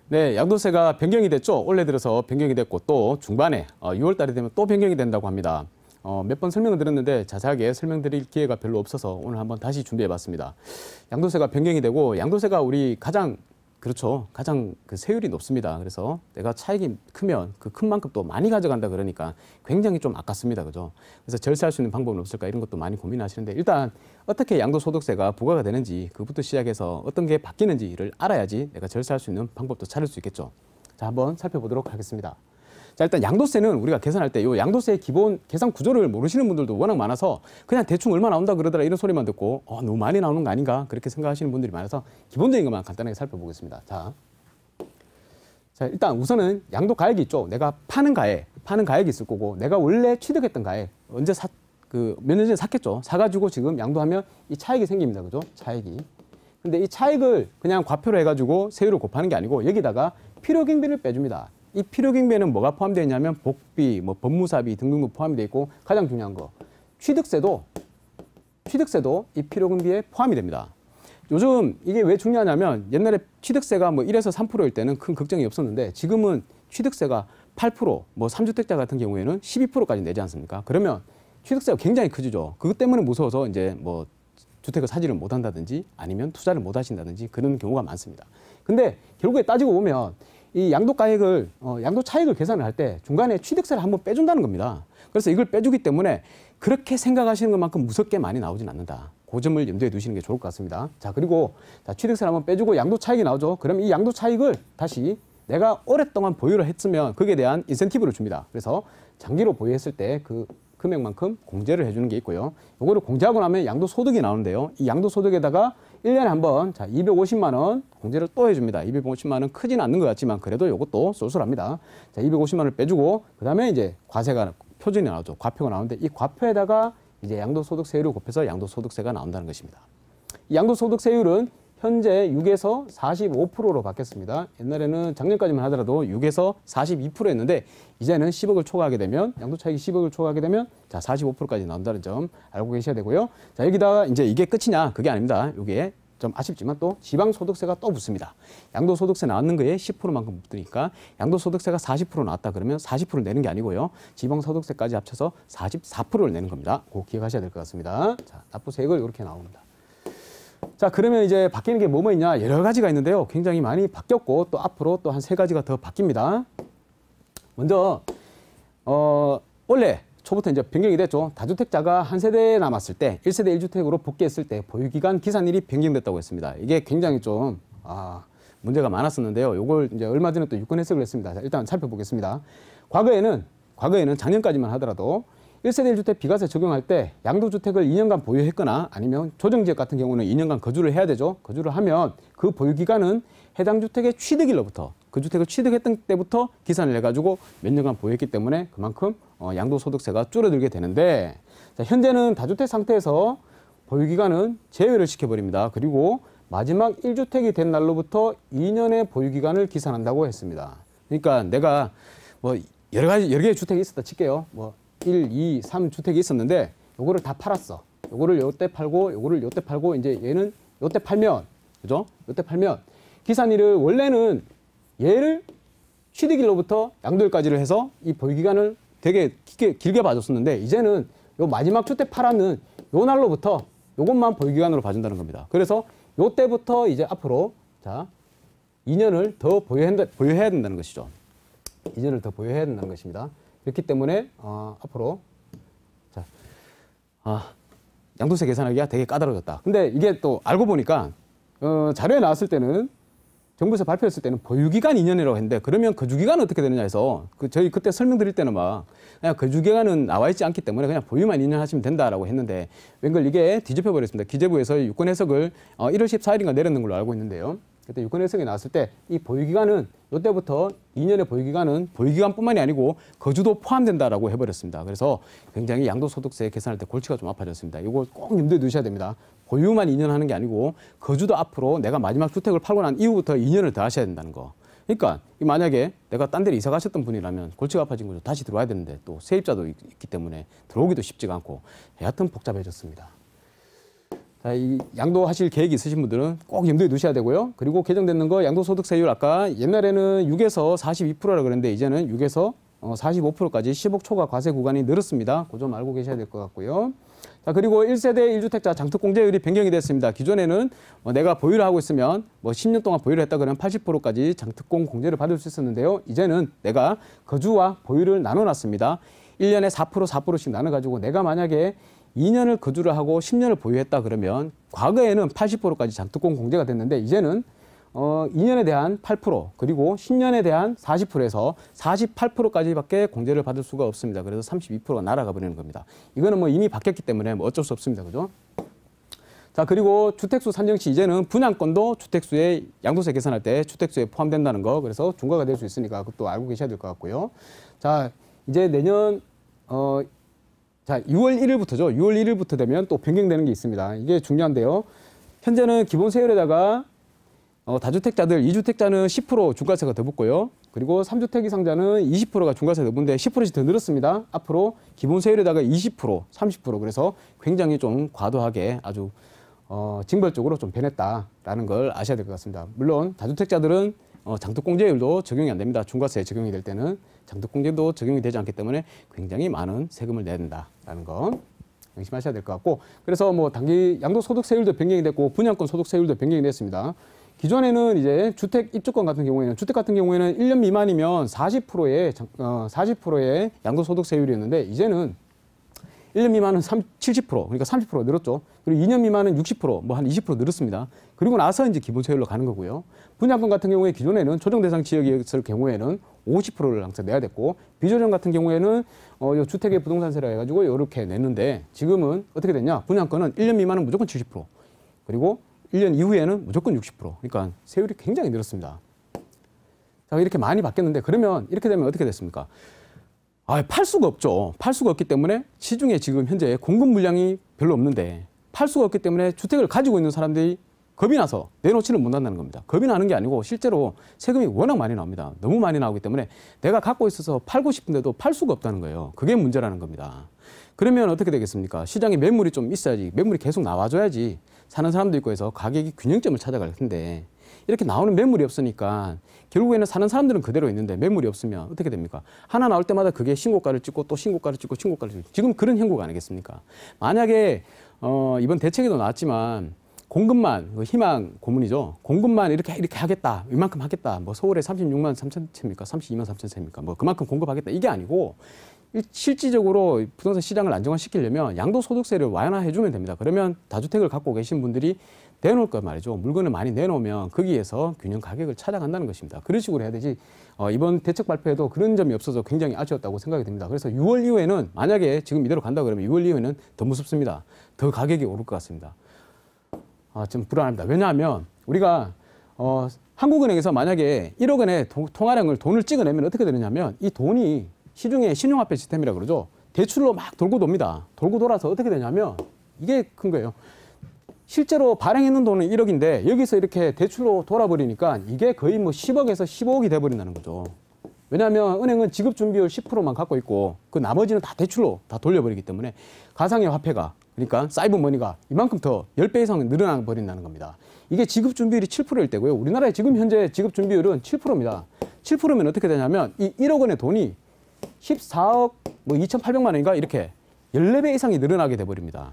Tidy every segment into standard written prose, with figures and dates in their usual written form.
네, 양도세가 변경이 됐죠. 올해 들어서 변경이 됐고 또 중반에 6월 달이 되면 또 변경이 된다고 합니다. 몇 번 설명을 드렸는데 자세하게 설명드릴 기회가 별로 없어서 오늘 한번 다시 준비해봤습니다. 양도세가 변경이 되고 양도세가 우리 가장 그 세율이 높습니다. 그래서 내가 차익이 크면 그 큰 만큼 또 많이 가져간다 그러니까 굉장히 좀 아깝습니다. 그죠? 그래서 절세할 수 있는 방법은 없을까 이런 것도 많이 고민하시는데 일단 어떻게 양도소득세가 부과가 되는지 그부터 시작해서 어떤 게 바뀌는지를 알아야지 내가 절세할 수 있는 방법도 찾을 수 있겠죠. 자, 한번 살펴보도록 하겠습니다. 자, 일단 양도세는 우리가 계산할 때 이 양도세의 기본 계산 구조를 모르시는 분들도 워낙 많아서 그냥 대충 얼마 나온다 그러더라 이런 소리만 듣고 너무 많이 나오는 거 아닌가 그렇게 생각하시는 분들이 많아서 기본적인 것만 간단하게 살펴보겠습니다. 자, 일단 우선은 양도 가액이 있죠. 내가 파는 가액이 있을 거고 내가 원래 취득했던 가액 언제 몇 년 전에 샀겠죠. 사가지고 지금 양도하면 이 차익이 생깁니다. 그죠? 차익이. 근데 이 차익을 그냥 과표로 해가지고 세율을 곱하는 게 아니고 여기다가 필요경비를 빼줍니다. 이 필요경비에는 뭐가 포함되어 있냐면 복비, 법무사비 등등도 포함이 되어 있고 가장 중요한 거 취득세도 이 필요경비에 포함이 됩니다. 요즘 이게 왜 중요하냐면 옛날에 취득세가 1에서 3%일 때는 큰 걱정이 없었는데 지금은 취득세가 8%, 3주택자 같은 경우에는 12%까지 내지 않습니까? 그러면 취득세가 굉장히 크죠. 그것 때문에 무서워서 이제 주택을 사지를 못한다든지 아니면 투자를 못 하신다든지 그런 경우가 많습니다. 근데 결국에 따지고 보면 이 양도가액을, 양도 차익을 계산을 할 때 중간에 취득세를 한번 빼준다는 겁니다. 그래서 이걸 빼주기 때문에 그렇게 생각하시는 것만큼 무섭게 많이 나오진 않는다. 그 점을 염두에 두시는 게 좋을 것 같습니다. 자, 그리고 취득세를 한번 빼주고 양도 차익이 나오죠. 그럼 이 양도 차익을 다시 내가 오랫동안 보유를 했으면 거기에 대한 인센티브를 줍니다. 그래서 장기로 보유했을 때 그 금액만큼 공제를 해주는 게 있고요. 요거를 공제하고 나면 양도소득이 나오는데요. 이 양도소득에다가 1년에 한 번 250만 원 공제를 또 해줍니다. 250만 원 크지는 않는 것 같지만 그래도 요것도 쏠쏠합니다. 자, 250만 원을 빼주고 그다음에 이제 과세가 표준이 나오죠. 과표가 나오는데 이 과표에다가 이제 양도소득세율을 곱해서 양도소득세가 나온다는 것입니다. 이 양도소득세율은 현재 6에서 45%로 바뀌었습니다. 옛날에는 작년까지만 하더라도 6에서 42%였는데 이제는 10억을 초과하게 되면 양도차익이 10억을 초과하게 되면 45%까지 나온다는 점 알고 계셔야 되고요. 자, 여기다가 이제 이게 끝이냐? 그게 아닙니다. 이게 좀 아쉽지만 또 지방소득세가 또 붙습니다. 양도소득세 나왔는 거에 10%만큼 붙으니까 양도소득세가 40% 나왔다 그러면 40%를 내는 게 아니고요. 지방소득세까지 합쳐서 44%를 내는 겁니다. 꼭 기억하셔야 될 것 같습니다. 자, 납부세액을 이렇게 나옵니다. 자, 그러면 이제 바뀌는 게 뭐뭐 있냐? 여러 가지가 있는데요. 굉장히 많이 바뀌었고 또 앞으로 또 한 3가지가 더 바뀝니다. 먼저 원래 초부터 이제 변경이 됐죠. 다주택자가 한 세대 남았을 때 1세대 1주택으로 복귀했을 때 보유기간 기산일이 변경됐다고 했습니다. 이게 굉장히 좀 문제가 많았었는데요. 요걸 이제 얼마 전에 또 유권 해석을 했습니다. 자, 일단 살펴보겠습니다. 과거에는 작년까지만 하더라도 1세대 1주택 비과세 적용할 때 양도주택을 2년간 보유했거나 아니면 조정지역 같은 경우는 2년간 거주를 해야 되죠. 거주를 하면 그 보유기간은 해당 주택의 취득일로부터 그 주택을 취득했던 때부터 기산을 해가지고 몇 년간 보유했기 때문에 그만큼 양도소득세가 줄어들게 되는데 자, 현재는 다주택 상태에서 보유기간은 제외를 시켜버립니다. 그리고 마지막 1주택이 된 날로부터 2년의 보유기간을 기산한다고 했습니다. 그러니까 내가 여러 개의 주택이 있었다 칠게요. 1, 2, 3주택이 있었는데 요거를 다 팔았어. 요거를 요때 팔고 요거를 요때 팔고 이제 얘는 요때 팔면 그죠? 요때 팔면 기산일을 원래는 얘를 취득일로부터 양도일까지를 해서 이 보유기간을 되게 길게 봐줬었는데 이제는 요 마지막 주택 팔았는 요 날로부터 요것만 보유기간으로 봐준다는 겁니다. 그래서 요때부터 이제 앞으로 2년을 더 보유해야 된다는 것이죠. 2년을 더 보유해야 된다는 것입니다. 그렇기 때문에 앞으로 양도세 계산하기가 되게 까다로워졌다. 근데 이게 또 알고 보니까 자료에 나왔을 때는 정부에서 발표했을 때는 보유기간 2년이라고 했는데 그러면 거주기간은 어떻게 되느냐 해서 저희 그때 설명드릴 때는 그냥 거주기간은 나와 있지 않기 때문에 그냥 보유만 2년 하시면 된다라고 했는데 웬걸 이게 뒤집혀 버렸습니다. 기재부에서 유권 해석을 1월 14일인가 내렸는 걸로 알고 있는데요. 그때 유권 해석이 나왔을 때 이 보유기간은 이때부터 2년의 보유기간은 보유기간뿐만이 아니고 거주도 포함된다라고 해버렸습니다. 그래서 굉장히 양도소득세 계산할 때 골치가 좀 아파졌습니다. 이거 꼭 염두에 두셔야 됩니다. 보유만 2년 하는 게 아니고 거주도 앞으로 내가 마지막 주택을 팔고 난 이후부터 2년을 더 하셔야 된다는 거. 그러니까 만약에 내가 딴 데로 이사 가셨던 분이라면 골치가 아파진 거죠. 다시 들어와야 되는데 또 세입자도 있기 때문에 들어오기도 쉽지가 않고 여하튼 복잡해졌습니다. 자, 이 양도하실 계획이 있으신 분들은 꼭 염두에 두셔야 되고요. 그리고 개정되는 거 양도소득세율 아까 옛날에는 6에서 42%라 그랬는데 이제는 6에서 45%까지 10억 초과 과세 구간이 늘었습니다. 그 점 알고 계셔야 될 것 같고요. 자, 그리고 1세대 1주택자 장특공제율이 변경이 됐습니다. 기존에는 내가 보유를 하고 있으면 10년 동안 보유를 했다 그러면 80%까지 장특공 공제를 받을 수 있었는데요. 이제는 내가 거주와 보유를 나눠놨습니다. 1년에 4%, 4%씩 나눠가지고 내가 만약에 2년을 거주를 하고 10년을 보유했다 그러면 과거에는 80%까지 장특공 공제가 됐는데 이제는 2년에 대한 8% 그리고 10년에 대한 40%에서 48%까지밖에 공제를 받을 수가 없습니다. 그래서 32%가 날아가 버리는 겁니다. 이거는 이미 바뀌었기 때문에 어쩔 수 없습니다. 그죠? 자, 그리고 주택수 산정 시 이제는 분양권도 주택수에 양도세 계산할 때 주택수에 포함된다는 거. 그래서 중과가 될 수 있으니까 그것도 알고 계셔야 될 것 같고요. 자, 이제 내년 자, 6월 1일부터죠. 6월 1일부터 되면 또 변경되는 게 있습니다. 이게 중요한데요. 현재는 기본세율에다가 다주택자들, 2주택자는 10% 중과세가 더 붙고요. 그리고 3주택 이상자는 20%가 중과세가 더 붙는데 10%씩 더 늘었습니다. 앞으로 기본세율에다가 20%, 30% 그래서 굉장히 좀 과도하게 아주 징벌적으로 좀 변했다라는 걸 아셔야 될 것 같습니다. 물론 다주택자들은 장특공제율도 적용이 안 됩니다. 중과세 적용이 될 때는 장특공제도 적용이 되지 않기 때문에 굉장히 많은 세금을 내야 된다라는 거 명심하셔야 될 것 같고 그래서 단기 양도소득세율도 변경이 됐고 분양권 소득세율도 변경이 됐습니다. 기존에는 이제 주택 입주권 같은 경우에는 1년 미만이면 40%의 양도소득세율이었는데 이제는 1년 미만은 70% 그러니까 30% 늘었죠. 그리고 2년 미만은 60% 한 20% 늘었습니다. 그리고 나서 이제 기본세율로 가는 거고요. 분양권 같은 경우에 기존에는 조정 대상 지역이었을 경우에는 50%를 항상 내야 됐고 비조정 같은 경우에는 주택의 부동산세라 해가지고 이렇게 냈는데 지금은 어떻게 됐냐? 분양권은 1년 미만은 무조건 70% 그리고 1년 이후에는 무조건 60% 그러니까 세율이 굉장히 늘었습니다. 자, 이렇게 많이 바뀌었는데 그러면 이렇게 되면 어떻게 됐습니까? 팔 수가 없죠. 팔 수가 없기 때문에 시중에 지금 현재 공급 물량이 별로 없는데 팔 수가 없기 때문에 주택을 가지고 있는 사람들이 겁이 나서 내놓지를 못한다는 겁니다. 겁이 나는 게 아니고 실제로 세금이 워낙 많이 나옵니다. 너무 많이 나오기 때문에 내가 갖고 있어서 팔고 싶은데도 팔 수가 없다는 거예요. 그게 문제라는 겁니다. 그러면 어떻게 되겠습니까? 시장에 매물이 좀 있어야지 매물이 계속 나와줘야지 사는 사람도 있고 해서 가격이 균형점을 찾아갈 텐데 이렇게 나오는 매물이 없으니까 결국에는 사는 사람들은 그대로 있는데 매물이 없으면 어떻게 됩니까? 하나 나올 때마다 그게 신고가를 찍고 또 신고가를 찍고 신고가를 찍고 지금 그런 형국 아니겠습니까? 만약에 이번 대책에도 나왔지만 공급만 희망 고문이죠. 공급만 이렇게 하겠다. 이만큼 하겠다. 서울에 36만 3천 채입니까? 32만 3천 채입니까? 그만큼 공급하겠다. 이게 아니고 실질적으로 부동산 시장을 안정화시키려면 양도소득세를 완화해 주면 됩니다. 그러면 다주택을 갖고 계신 분들이 내놓을 것 말이죠. 물건을 많이 내놓으면 거기에서 균형 가격을 찾아간다는 것입니다. 그런 식으로 해야 되지 이번 대책 발표에도 그런 점이 없어서 굉장히 아쉬웠다고 생각이 듭니다. 그래서 6월 이후에는 만약에 지금 이대로 간다 그러면 6월 이후에는 더 무섭습니다. 더 가격이 오를 것 같습니다. 좀 불안합니다. 왜냐하면 우리가 한국은행에서 만약에 1억 원의 통화량을 돈을 찍어내면 어떻게 되느냐면 이 돈이 시중에 신용화폐 시스템이라 그러죠. 대출로 막 돌고 돕니다. 돌고 돌아서 어떻게 되냐면 이게 큰 거예요. 실제로 발행했는 돈은 1억인데 여기서 이렇게 대출로 돌아버리니까 이게 거의 10억에서 15억이 돼버린다는 거죠. 왜냐하면 은행은 지급준비율 10%만 갖고 있고 그 나머지는 다 대출로 다 돌려버리기 때문에 가상의 화폐가 그러니까 사이버머니가 이만큼 더 10배 이상 늘어나 버린다는 겁니다. 이게 지급준비율이 7%일 때고요. 우리나라의 지금 현재 지급준비율은 7%입니다. 7%면 어떻게 되냐면 이 1억 원의 돈이 14억 2,800만 원인가 이렇게 14배 이상이 늘어나게 돼버립니다.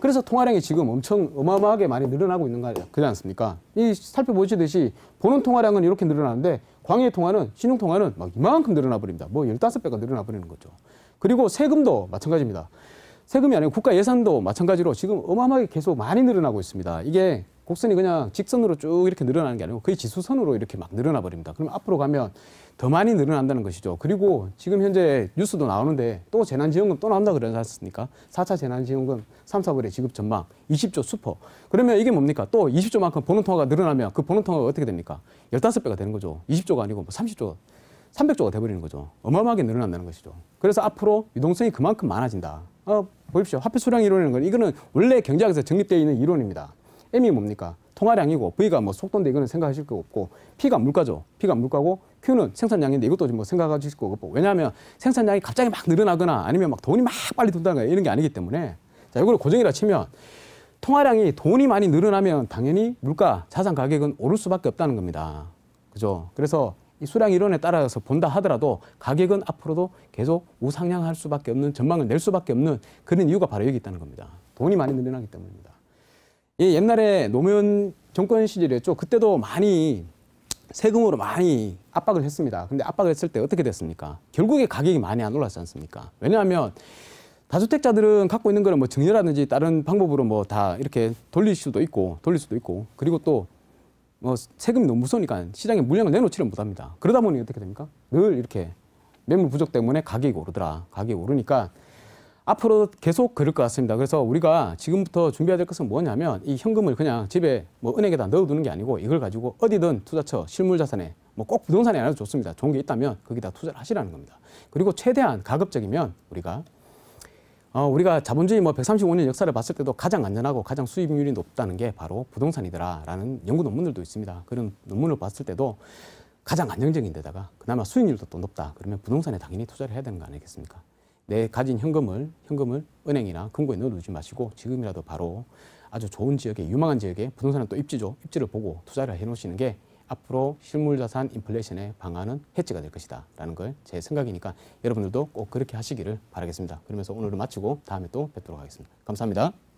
그래서 통화량이 지금 엄청 어마어마하게 많이 늘어나고 있는 거 그렇지 않습니까? 이 살펴보시듯이 보는 통화량은 이렇게 늘어나는데 광의 통화는 신용 통화는 막 이만큼 늘어나 버립니다. 15배가 늘어나 버리는 거죠. 그리고 세금도 마찬가지입니다. 세금이 아니고 국가 예산도 마찬가지로 지금 어마어마하게 계속 많이 늘어나고 있습니다. 이게 곡선이 그냥 직선으로 쭉 이렇게 늘어나는 게 아니고 거의 지수선으로 이렇게 막 늘어나 버립니다. 그럼 앞으로 가면 더 많이 늘어난다는 것이죠. 그리고 지금 현재 뉴스도 나오는데 또 재난지원금 또 나온다 그러지 않습니까? 4차 재난지원금 3, 4월에 지급 전망 20조 슈퍼. 그러면 이게 뭡니까? 또 20조만큼 보는 통화가 늘어나면 그 보는 통화가 어떻게 됩니까? 15배가 되는 거죠. 20조가 아니고 30조, 300조가 돼버리는 거죠. 어마어마하게 늘어난다는 것이죠. 그래서 앞으로 유동성이 그만큼 많아진다. 보십시오. 화폐 수량 이론이라는 건 이거는 원래 경제학에서 정립되어 있는 이론입니다. M이 뭡니까? 통화량이고 V가 속도인데 이거는 생각하실 거 없고 P가 물가죠. P가 물가고 Q는 생산량인데 이것도 생각하실 거 없고 왜냐하면 생산량이 갑자기 막 늘어나거나 아니면 막 돈이 막 빨리 돈다거나 이런 게 아니기 때문에 자 이걸 고정이라 치면 통화량이 돈이 많이 늘어나면 당연히 물가, 자산 가격은 오를 수밖에 없다는 겁니다. 그죠? 그래서 이 수량 이론에 따라서 본다 하더라도 가격은 앞으로도 계속 우상향할 수밖에 없는 전망을 낼 수밖에 없는 그런 이유가 바로 여기 있다는 겁니다. 돈이 많이 늘어나기 때문입니다. 이 옛날에 노무현 정권 시절이었죠. 그때도 많이 세금으로 많이 압박을 했습니다. 근데 압박을 했을 때 어떻게 됐습니까? 결국에 가격이 많이 안 올랐지 않습니까? 왜냐하면 다주택자들은 갖고 있는 거는 뭐 증여라든지 다른 방법으로 뭐 다 이렇게 돌릴 수도 있고 그리고 또 뭐 세금이 너무 무서우니까 시장에 물량을 내놓지를 못합니다. 그러다 보니 어떻게 됩니까? 늘 이렇게 매물 부족 때문에 가격이 오르더라. 가격이 오르니까 앞으로 계속 그럴 것 같습니다. 그래서 우리가 지금부터 준비해야 될 것은 뭐냐면 이 현금을 그냥 집에 뭐 은행에다 넣어두는 게 아니고 이걸 가지고 어디든 투자처, 실물자산에 뭐 꼭 부동산에 안 해도 좋습니다. 좋은 게 있다면 거기다 투자를 하시라는 겁니다. 그리고 최대한 가급적이면 우리가 자본주의 뭐 135년 역사를 봤을 때도 가장 안전하고 가장 수익률이 높다는 게 바로 부동산이더라라는 연구 논문들도 있습니다. 그런 논문을 봤을 때도 가장 안정적인 데다가 그나마 수익률도 또 높다. 그러면 부동산에 당연히 투자를 해야 되는 거 아니겠습니까? 내 가진 현금을 은행이나 금고에 넣어두지 마시고 지금이라도 바로 아주 좋은 지역에 유망한 지역에 부동산은 또 입지죠. 입지를 보고 투자를 해놓으시는 게 앞으로 실물자산 인플레이션에 방어하는 해지가 될 것이다 라는 걸 제 생각이니까 여러분들도 꼭 그렇게 하시기를 바라겠습니다. 그러면서 오늘은 마치고 다음에 또 뵙도록 하겠습니다. 감사합니다.